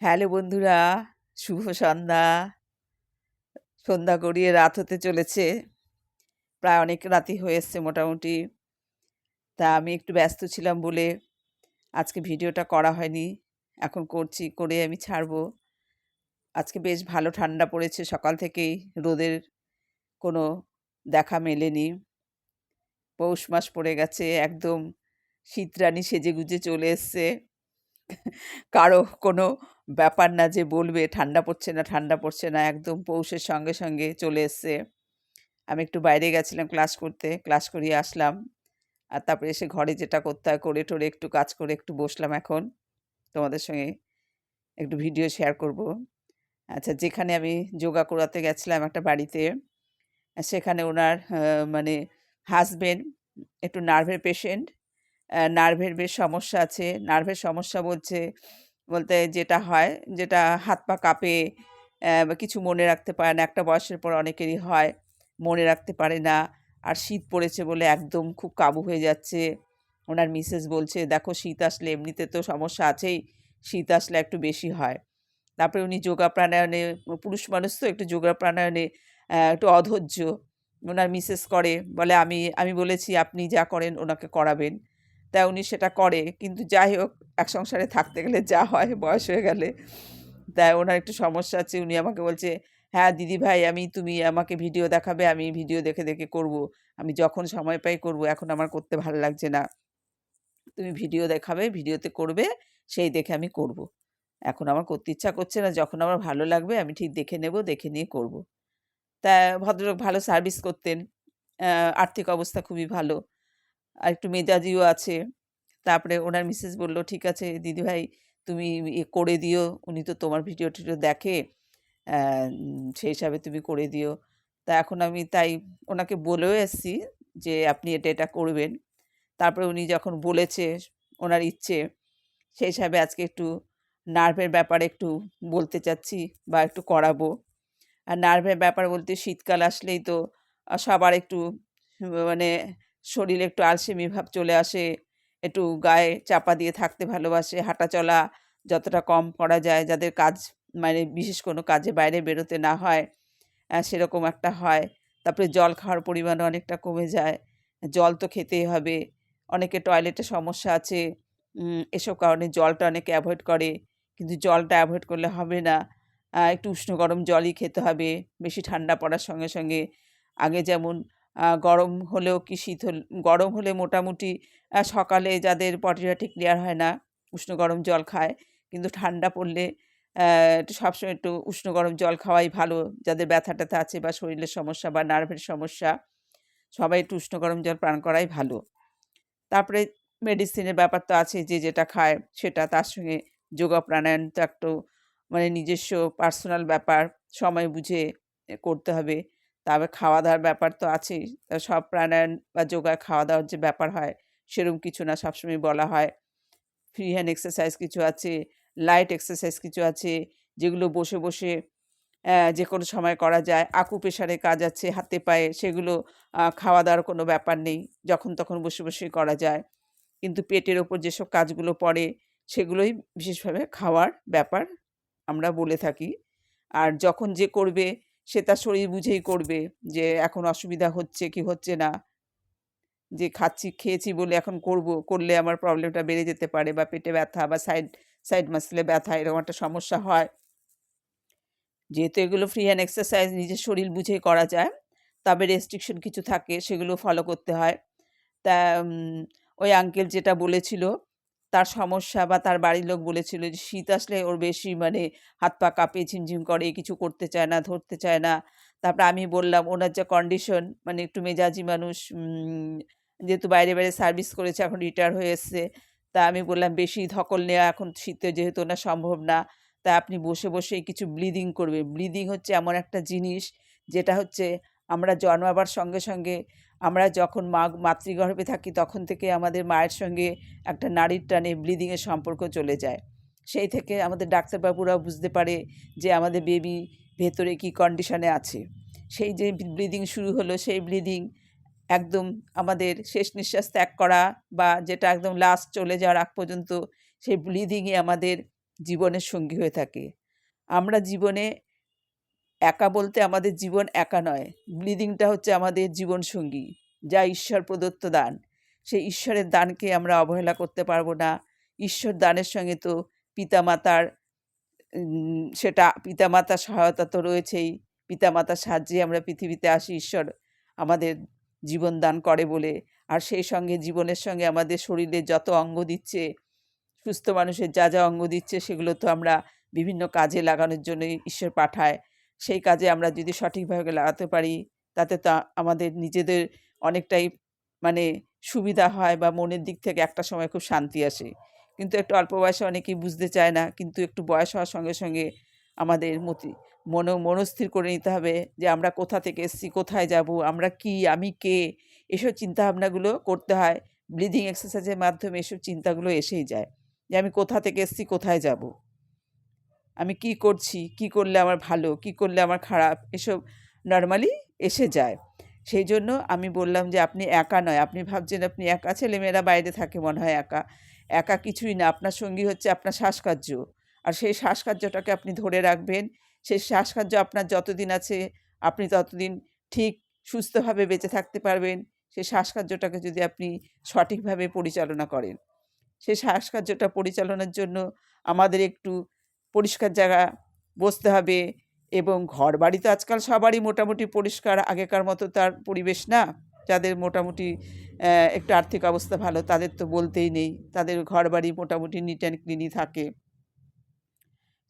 Hello বন্ধুরা, শুভ সন্ধ্যা। সন্ধ্যা গড়িয়ে রাত হতে চলেছে। প্রায় অনেক রাতই হয়ে এসছে মোটামুটি। তা আমি একটু ব্যস্ত ছিলাম বলে আজকে ভিডিওটা করা হয়নি। এখন করছি, করে আমি ছাড়বো। আজকে বেশ ভালো ঠান্ডা পড়েছে সকাল থেকেই। রোদের কোনো দেখা মেলেনি। পৌষ মাস পড়ে গেছে, একদম শীতরানী সেজেগুজে চলে এসছে। কারো কোনো ব্যাপার না যে বলবে ঠান্ডা পড়ছে না, ঠান্ডা পড়ছে না। একদম পৌষের সঙ্গে, সঙ্গে চলে এসছে। আমি একটু বাইরে গেছিলাম ক্লাস করতে। ক্লাস করিয়ে আসলাম। আর তারপরে এসে ঘরে যেটা করতে হয় করে-টরে একটু কাজ করে একটু বসলাম এখন। তোমাদের সঙ্গে একটু ভিডিও শেয়ার করব। আচ্ছা, যেখানে আমি যোগা করাতে গেছিলাম একটা বাড়িতে, সেখানে উনার মানে হাসব্যান্ড একটু নার্ভের পেশেন্ট। নার্ভের বেশ সমস্যা আছে। নার্ভের সমস্যা বলতে যেটা হয়, যেটা হাত পা কাঁপে, বা কিছু মনে রাখতে পারে না। একটা বয়সের পর অনেকেরই হয়, মনে রাখতে পারে না। আর শীত পড়েছে বলে একদম খুব কাবু হয়ে যাচ্ছে। ওনার মিসেস বলছে, "দেখো শীত আসলে এমনিতে তো সমস্যা আছেই, শীত আসলে একটু বেশি হয়।" তারপরে উনি যোগা প্রাণায়ামে, পুরুষ মানুষ তো একটু যোগা প্রাণায়ামে একটু অধৈর্য। ওনার মিসেস করে, বলে, "আমি আমি বলেছি আপনি যা করেন ওনাকে করাবেন।" তা উনি সেটা করে। কিন্তু যাই হোক, এক সংসারে থাকতে গেলে যা হয় বয়স হয়ে গেলে। তাই ওনার একটু সমস্যা আছে। উনি আমাকে বলছে, "হ্যাঁ দিদিভাই, তুমি আমাকে ভিডিও দেখাবে, আমি ভিডিও দেখে, দেখে করব। আমি যখন সময় পাই করব। এখন আমার করতে ভালো লাগছে না। তুমি ভিডিও দেখাবে, ভিডিওতে করবে, সেই দেখে আমি করব। এখন আমার করতে ইচ্ছা করছে না। যখন আমার ভালো লাগবে আমি ঠিক দেখে নেব, দেখে নিয়ে করব।" তা ভদ্রলোক ভালো সার্ভিস করতেন। অ্যা আর্থিক অবস্থা খুবই ভালো। আর একটু মেজাজিও আছে। তারপরে উনার মিসেস বলল, "ঠিক আছে দিদিভাই, তুমি করে দিও। উনি তো তোমার ভিডিও-টিডিও দেখে। সেই হিসাবে তুমি করে দিও।" তা এখন আমি তাই ওনাকে বলেও এসেছি যে, "আপনি এটা, এটা করবেন।" তারপরে উনি যখন বলেছে ওনার ইচ্ছে, সেই হিসাবে আজকে একটু নার্ভের ব্যাপারে একটু বলতে চাচ্ছি বা একটু করাবো। আর নার্ভের ব্যাপার বলতে শীতকাল আসলেই তো সবার একটু মানে শরীরে একটু আলসেমি ভাব চলে আসে। একটু গায়ে চাপা দিয়ে থাকতে ভালোবাসে। হাঁটাচলা যতটা কম করা যায়, যাদের কাজ মানে বিশেষ কোনো কাজে বাইরে বেরোতে না হয়, সেরকম একটা হয়। তারপরে জল খাওয়ার পরিমাণও অনেকটা কমে যায়। জল তো খেতেই হবে। অনেকে টয়লেটের সমস্যা আছে। এসব কারণে জলটা অনেকে এভয়েড করে। কিন্তু জলটা এভয়েড করলে হবে না। একটু উষ্ণ গরম জলই খেতে হবে। বেশি ঠান্ডা পড়ার সঙ্গে, সঙ্গে আগে যেমন গরম হলেও কি শীত গরম হলে মোটামুটি সকালে যাদের পটি-টটি ক্লিয়ার হয় না, উষ্ণ গরম জল খায়। কিন্তু ঠান্ডা পড়লে একটু সবসময় একটু উষ্ণ গরম জল খাওয়াই ভালো। যাদের ব্যথা-ট্যাথা আছে বা শরীরের সমস্যা বা নার্ভের সমস্যা, সবাই একটু উষ্ণ গরম জল পান করাই ভালো। তারপরে মেডিসিনের ব্যাপার তো আছেই, যে যেটা খায় সেটা। তার সঙ্গে যোগা প্রাণায়াম তো একটু মানে নিজস্ব পার্সোনাল ব্যাপার, সময় বুঝে করতে হবে। তারপরে খাওয়া-দাওয়ার ব্যাপার তো আছেই। সব প্রাণায়াম বা যোগায় খাওয়া-দাওয়ার যে ব্যাপার হয়, সেরকম কিছু না, সবসময় বলা হয়। ফ্রি হ্যান্ড এক্সারসাইজ কিছু আছে, লাইট এক্সারসাইজ কিছু আছে, যেগুলো বসে, বসে যেকোনো সময় করা যায়। আকুপ্রেশারের কাজ আছে হাতে পায়ে, সেগুলো খাওয়া-দাওয়ার কোনো ব্যাপার নেই। যখন তখন বসে, বসেই করা যায়। কিন্তু পেটের ওপর যেসব কাজগুলো পড়ে, সেগুলোই বিশেষভাবে খাওয়ার ব্যাপার আমরা বলে থাকি। আর যখন যে করবে, সে তার শরীর বুঝেই করবে, যে এখন অসুবিধা হচ্ছে কি হচ্ছে না। যে খেয়েছি বলে এখন করব, করলে আমার প্রবলেমটা বেড়ে যেতে পারে, বা পেটে ব্যথা বা সাইড মাসলে ব্যথা, এরকম একটা সমস্যা হয়। যেহেতু এগুলো ফ্রি হ্যান্ড এক্সারসাইজ নিজের শরীর বুঝেই করা যায়, তবে রেস্ট্রিকশন কিছু থাকে, সেগুলো ফলো করতে হয়। তা ওই আঙ্কেল যেটা বলেছিল, তার সমস্যা বা তার বাড়ির লোক বলেছিল যে শীত আসলে ওর বেশি মানে হাত পা কাঁপে, ঝিমঝিম করে, কিছু করতে চায় না, ধরতে চায় না। তারপরে আমি বললাম ওনার যে কন্ডিশন, মানে একটু মেজাজি মানুষ, যেহেতু বাইরে, বাইরে সার্ভিস করেছে, এখন রিটায়ার হয়ে এসছে। তা আমি বললাম বেশি ধকল নেওয়া এখন শীতে যেহেতু ওনার সম্ভব না। তা আপনি বসে, বসেই কিছু ব্লিডিং করবে। ব্লিডিং হচ্ছে এমন একটা জিনিস, যেটা হচ্ছে আমরা জন্মাবার সঙ্গে, সঙ্গে আমরা যখন মাতৃগর্ভে থাকি তখন থেকে আমাদের মায়ের সঙ্গে একটা নাড়ির টানে ব্লিডিংয়ের সম্পর্ক চলে যায়। সেই থেকে আমাদের ডাক্তারবাবুরাও বুঝতে পারে যে আমাদের বেবি ভেতরে কী কন্ডিশনে আছে। সেই যে ব্লিডিং শুরু হলো, সেই ব্লিডিং একদম আমাদের শেষ নিঃশ্বাস ত্যাগ করা বা যেটা একদম লাস্ট চলে যাওয়ার আগ পর্যন্ত, সেই ব্লিডিংই আমাদের জীবনের সঙ্গী হয়ে থাকে। আমরা জীবনে একা বলতে আমাদের জীবন একা নয়। ব্লিডিংটা হচ্ছে আমাদের জীবনসঙ্গী, যা ঈশ্বর প্রদত্ত দান। সেই ঈশ্বরের দানকে আমরা অবহেলা করতে পারব না। ঈশ্বর দানের সঙ্গে তো পিতামাতার সেটা পিতামাতার সহায়তা তো রয়েছেই। পিতামাতার সাহায্যে আমরা পৃথিবীতে আসি, ঈশ্বর আমাদের জীবন দান করে বলে। আর সেই সঙ্গে জীবনের সঙ্গে আমাদের শরীরের যত অঙ্গ দিচ্ছে, সুস্থ মানুষের যা যা অঙ্গ দিচ্ছে, সেগুলো তো আমরা বিভিন্ন কাজে লাগানোর জন্যই ঈশ্বর পাঠায়। সেই কাজে আমরা যদি সঠিকভাবে লাগাতে পারি, তাতে তো আমাদের নিজেদের অনেকটাই মানে সুবিধা হয়, বা মনের দিক থেকে একটা সময় খুব শান্তি আসে। কিন্তু একটু অল্প বয়সে অনেকেই বুঝতে চায় না, কিন্তু একটু বয়স হওয়ার সঙ্গে সঙ্গে আমাদের মনস্থির করে নিতে হবে যে আমরা কোথা থেকে এসেছি, কোথায় যাব, আমরা কি, আমি কে, এসব চিন্তাভাবনাগুলো করতে হয়। ব্রিদিং এক্সারসাইজের মাধ্যমে এসব চিন্তাগুলো এসেই যায় যে আমি কোথা থেকে এসেছি, কোথায় যাব, আমি কি করছি, কি করলে আমার ভালো, কি করলে আমার খারাপ, এসব নরমালি এসে যায়। সেই জন্য আমি বললাম যে আপনি একা নয়। আপনি ভাবছেন আপনি একা, ছেলেমেয়েরা বাইরে থাকে মনে হয় একা। একা কিছুই না, আপনার সঙ্গী হচ্ছে আপনার শ্বাসকার্য। আর সেই শ্বাসকার্যটাকে আপনি ধরে রাখবেন। সেই শ্বাসকার্য আপনার যতদিন আছে, আপনি ততদিন ঠিক সুস্থভাবে বেঁচে থাকতে পারবেন, সেই শ্বাসকার্যটাকে যদি আপনি সঠিকভাবে পরিচালনা করেন। সেই শ্বাসকার্যটা পরিচালনার জন্য আমাদের একটু পরিষ্কার জায়গা বসতে হবে, এবং ঘরবাড়ি তো আজকাল সবারই মোটামুটি পরিষ্কার, আগেকার মতো তার পরিবেশ না। যাদের মোটামুটি একটু আর্থিক অবস্থা ভালো, তাদের তো বলতেই নেই, তাদের ঘরবাড়ি মোটামুটি নিট অ্যান্ড ক্লিনই থাকে।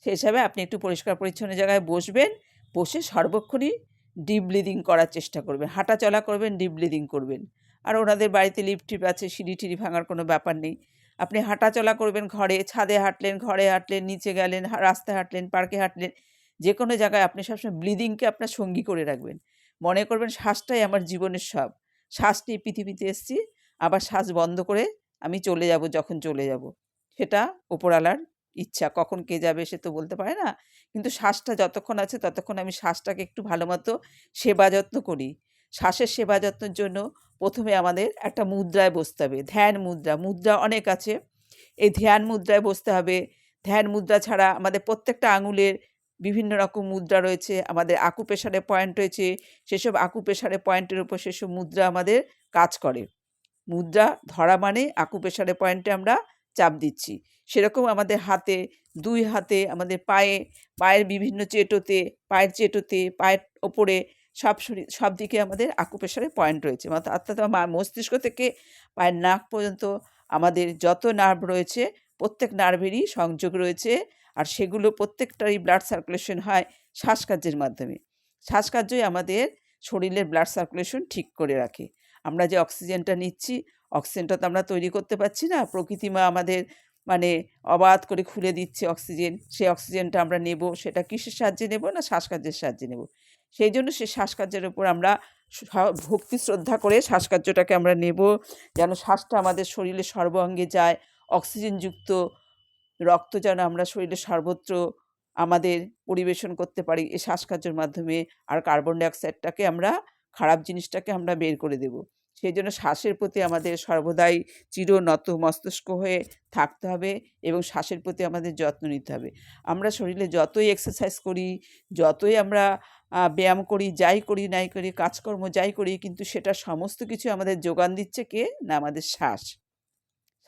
সেই হিসাবে আপনি একটু পরিষ্কার পরিচ্ছন্ন জায়গায় বসবেন, বসে সর্বক্ষণই ডিপ ব্রিদিং করার চেষ্টা করবেন। হাঁটা চলা করবেন, ডিপ ব্রিদিং করবেন। আর ওনাদের বাড়িতে লিফট টিপ আছে, সিঁড়ি টিড়ি ভাঙার কোনো ব্যাপার নেই। আপনি হাঁটা চলা করবেন, ঘরে, ছাদে হাঁটলেন, ঘরে হাঁটলেন, নিচে গেলেন, রাস্তায় হাঁটলেন, পার্কে হাঁটলেন, যে কোনো জায়গায় আপনি সবসময় ব্রিদিংকে আপনার সঙ্গী করে রাখবেন। মনে করবেন শ্বাসটাই আমার জীবনের সব। শ্বাস নিয়ে পৃথিবীতে এসেছি, আবার শ্বাস বন্ধ করে আমি চলে যাব যখন চলে যাব। সেটা ওপরওয়ালার ইচ্ছা, কখন কে যাবে সে তো বলতে পারে না। কিন্তু শ্বাসটা যতক্ষণ আছে ততক্ষণ আমি শ্বাসটাকে একটু ভালোমতো সেবা যত্ন করি। শ্বাসের সেবা যত্নের জন্য প্রথমে আমাদের একটা মুদ্রায় বসতে হবে, ধ্যান মুদ্রা। মুদ্রা অনেক আছে, এই ধ্যান মুদ্রায় বসতে হবে। ধ্যান মুদ্রা ছাড়া আমাদের প্রত্যেকটা আঙুলের বিভিন্ন রকম মুদ্রা রয়েছে, আমাদের আকুপ্রেশারের পয়েন্ট রয়েছে, সেসব আকুপ্রেশারের পয়েন্টের উপর সেসব মুদ্রা আমাদের কাজ করে। মুদ্রা ধরা মানে আকুপ্রেশারের পয়েন্টে আমরা চাপ দিচ্ছি। সেরকম আমাদের হাতে, দুই হাতে, আমাদের পায়ে, পায়ের বিভিন্ন চেটোতে, পায়ের চেটোতে, পায়ের ওপরে, সব দিকে আমাদের আকুপ্রেশারের পয়েন্ট রয়েছে। অর্থাৎ মস্তিষ্ক থেকে পায়ের নাক পর্যন্ত আমাদের যত নার্ভ রয়েছে, প্রত্যেক নার্ভেরই সংযোগ রয়েছে। আর সেগুলো প্রত্যেকটারই ব্লাড সার্কুলেশন হয় শ্বাসকার্যের মাধ্যমে। শ্বাসকার্যই আমাদের শরীরের ব্লাড সার্কুলেশন ঠিক করে রাখে। আমরা যে অক্সিজেনটা নিচ্ছি, অক্সিজেনটা তো আমরা তৈরি করতে পারছি না। প্রকৃতি মা আমাদের মানে অবাধ করে খুলে দিচ্ছে অক্সিজেন। সেই অক্সিজেনটা আমরা নেব, সেটা কিসের সাহায্যে নেব না শ্বাসকার্যের সাহায্যে নেব। সেই জন্য সেই শ্বাসকার্যের উপর আমরা ভক্তি শ্রদ্ধা করে শ্বাসকার্যটাকে আমরা নেব, যেন শ্বাসটা আমাদের শরীরের সর্ব অঙ্গে যায়। অক্সিজেনযুক্ত রক্ত যেন আমরা শরীরের সর্বত্র আমাদের পরিবেশন করতে পারি এই শ্বাসকার্যের মাধ্যমে। আর কার্বন ডাইঅক্সাইডটাকে আমরা, খারাপ জিনিসটাকে আমরা বের করে দেব। সেই জন্য শ্বাসের প্রতি আমাদের সর্বদাই চিরনত মস্তিষ্ক হয়ে থাকতে হবে, এবং শ্বাসের প্রতি আমাদের যত্ন নিতে হবে। আমরা শরীরে যতই এক্সারসাইজ করি, যতই আমরা ব্যায়াম করি, যাই করি নাই করি, কাজকর্ম যাই করি, কিন্তু সেটা সমস্ত কিছু আমাদের যোগান দিচ্ছে কে না আমাদের শ্বাস।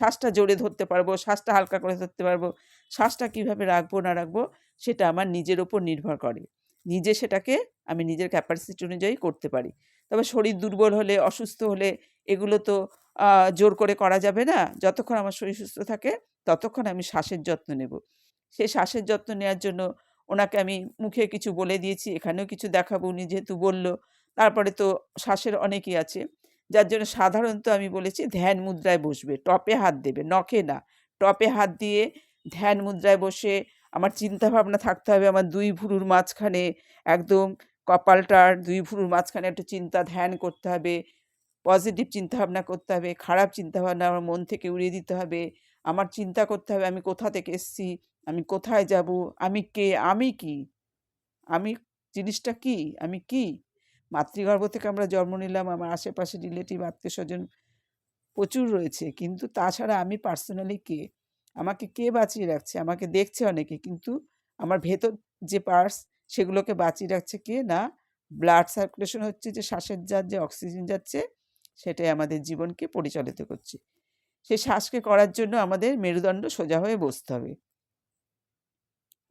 শ্বাসটা জোরে ধরতে পারবো, শ্বাসটা হালকা করে ধরতে পারবো, শ্বাসটা কীভাবে রাখবো না রাখবো সেটা আমার নিজের ওপর নির্ভর করে। নিজে সেটাকে আমি নিজের ক্যাপাসিটি অনুযায়ী করতে পারি। তবে শরীর দুর্বল হলে, অসুস্থ হলে এগুলো তো জোর করে করা যাবে না। যতক্ষণ আমার শরীর সুস্থ থাকে ততক্ষণ আমি শ্বাসের যত্ন নেব। সেই শ্বাসের যত্ন নেওয়ার জন্য ওনাকে আমি মুখে কিছু বলে দিয়েছি, এখানেও কিছু দেখাবো, উনি যেহেতু বলল। তারপরে তো শ্বাসের অনেকই আছে, যার জন্য সাধারণত আমি বলেছি ধ্যান মুদ্রায় বসবে, টপে হাত দেবে, নখে না। টপে হাত দিয়ে ধ্যান মুদ্রায় বসে আমার চিন্তাভাবনা থাকতে হবে আমার দুই ভুরুর মাঝখানে, একদম কপালটার দুই ভুরুর মাঝখানে একটা চিন্তা ধ্যান করতে হবে। পজিটিভ চিন্তাভাবনা করতে হবে, খারাপ চিন্তাভাবনা আমার মন থেকে উড়িয়ে দিতে হবে। আমার চিন্তা করতে হবে আমি কোথা থেকে এসেছি, আমি কোথায় যাব, আমি কে, আমি কি, আমি জিনিসটা কি, আমি কি। মাতৃগর্ভ থেকে আমরা জন্ম নিলাম, আমার আশেপাশে রিলেটিভ আত্মীয়স্বজন প্রচুর রয়েছে, কিন্তু তাছাড়া আমি পার্সোনালি কে। আমাকে কে বাঁচিয়ে রাখছে? আমাকে দেখছে অনেকে, কিন্তু আমার ভেতর যে পার্টস, সেগুলোকে বাঁচিয়ে রাখছে কে? না, ব্লাড সার্কুলেশন হচ্ছে, যে শ্বাসের যে অক্সিজেন যাচ্ছে, সেটাই আমাদের জীবনকে পরিচালিত করছে। সেই শ্বাসকে করার জন্য আমাদের মেরুদণ্ড সোজা হয়ে বসতে হবে।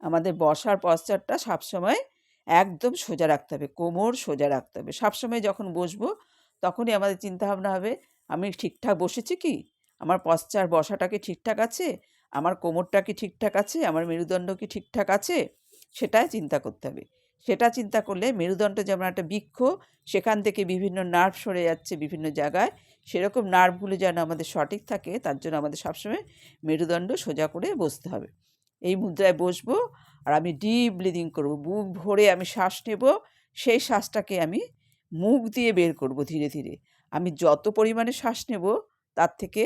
আমাদের বসার পশ্চারটা সবসময় একদম সোজা রাখতে হবে, কোমর সোজা রাখতে হবে। সবসময় যখন বসবো তখনই আমাদের চিন্তাভাবনা হবে, আমি ঠিকঠাক বসেছি কি? আমার পশ্চার বসাটা কি ঠিকঠাক আছে? আমার কোমরটা কি ঠিকঠাক আছে? আমার মেরুদণ্ড কি ঠিকঠাক আছে? সেটাই চিন্তা করতে হবে। সেটা চিন্তা করলে মেরুদণ্ড যেমন একটা বৃক্ষ, সেখান থেকে বিভিন্ন নার্ভ সরে যাচ্ছে বিভিন্ন জায়গায়, সেরকম নার্ভগুলো যেন আমাদের সঠিক থাকে, তার জন্য আমাদের সবসময় মেরুদণ্ড সোজা করে বসতে হবে। এই মুদ্রায় বসবো, আর আমি ডিপ ব্রিদিং করব। বুক ভরে আমি শ্বাস নেব, সেই শ্বাসটাকে আমি মুখ দিয়ে বের করব ধীরে ধীরে। আমি যত পরিমাণে শ্বাস নেব তার থেকে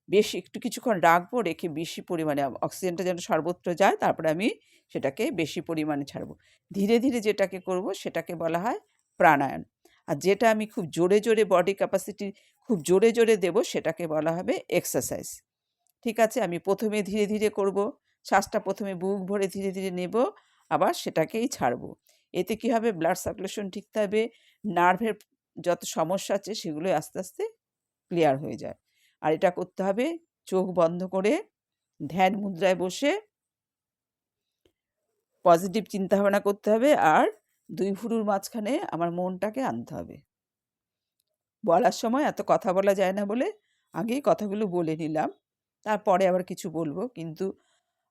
বেশি, একটু কিছুক্ষণ রাখবো, রেখে বেশি পরিমাণে অক্সিজেনটা যেন সর্বত্র যায়, তারপরে আমি সেটাকে বেশি পরিমাণে ছাড়বো। ধীরে ধীরে যেটাকে করব সেটাকে বলা হয় প্রাণায়াম। আর যেটা আমি খুব জোরে জোরে বডি ক্যাপাসিটি খুব জোরে জোরে দেবো, সেটাকে বলা হবে এক্সারসাইজ। ঠিক আছে? আমি প্রথমে ধীরে ধীরে করব। শ্বাসটা প্রথমে বুক ভরে ধীরে ধীরে নেব, আবার সেটাকেই ছাড়বো। এতে কী হবে? ব্লাড সার্কুলেশন ঠিক থাকবে, নার্ভের যত সমস্যা আছে সেগুলো আস্তে আস্তে ক্লিয়ার হয়ে যায়। আর এটা করতে হবে চোখ বন্ধ করে, ধ্যান মুদ্রায় বসে পজিটিভ চিন্তাভাবনা করতে হবে, আর দুই ভুরুর মাঝখানে আমার মনটাকে আনতে হবে। বলার সময় এত কথা বলা যায় না বলে আগেই কথাগুলো বলে নিলাম, তারপরে আবার কিছু বলবো। কিন্তু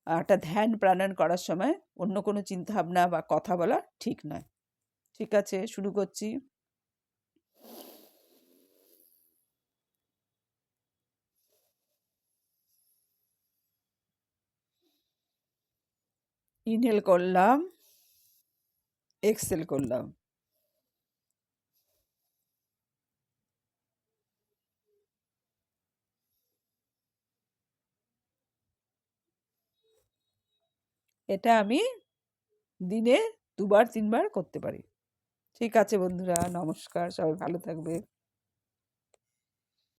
একটা ধ্যান প্রাণায়াম করার সময় অন্য কোনো চিন্তাভাবনা বা কথা বলা ঠিক নয়। ঠিক আছে, শুরু করছি। ইনহেল করলাম, এক্সহেল করলাম। এটা আমি দিনে ২ বার ৩ বার করতে পারি। ঠিক আছে বন্ধুরা, নমস্কার, সবাই ভালো থাকবে।